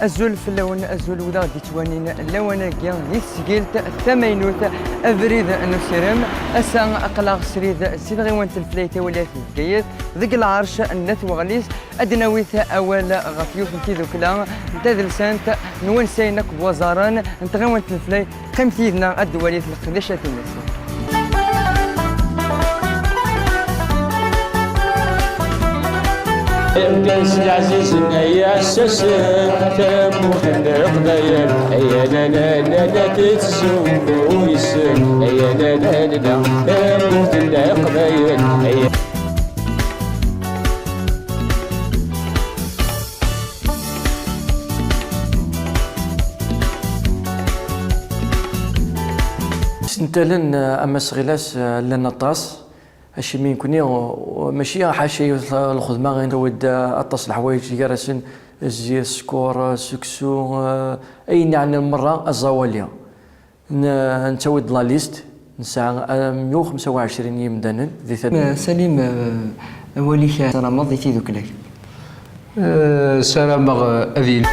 الزول في اللون الزول وذا غادي توانينا اللون كيا دي سكيلت ثمينوت افريد نسيرم اسا اقلاغ سريد سيد غيوانت الفليته ولا تلقيت ذيك العرش النت وغليس ادناويت اول غفيوف انتي ذوكلا تدلسانت نون سينك بوزاران انت غيوانت الفلي قيمتينا الدوليه القدشه الناس. كاس العزيز يا اساس تموت القضايا يا لا لا لا لا تتسوق ويسن يا لا لا لا تموت القضايا. سنتلن اما صغيلاس لنا طاس هادشي ما يمكنني ماشي حاشي الخدمه غير ود اطاس الحوايج جالسين الزيت السكور السكسو اي يعني المره الزواليه نتاود لا ليست نسعى 125 يمدانا ذي سليم وليك راه ماضي في ذوك سلام أذيل.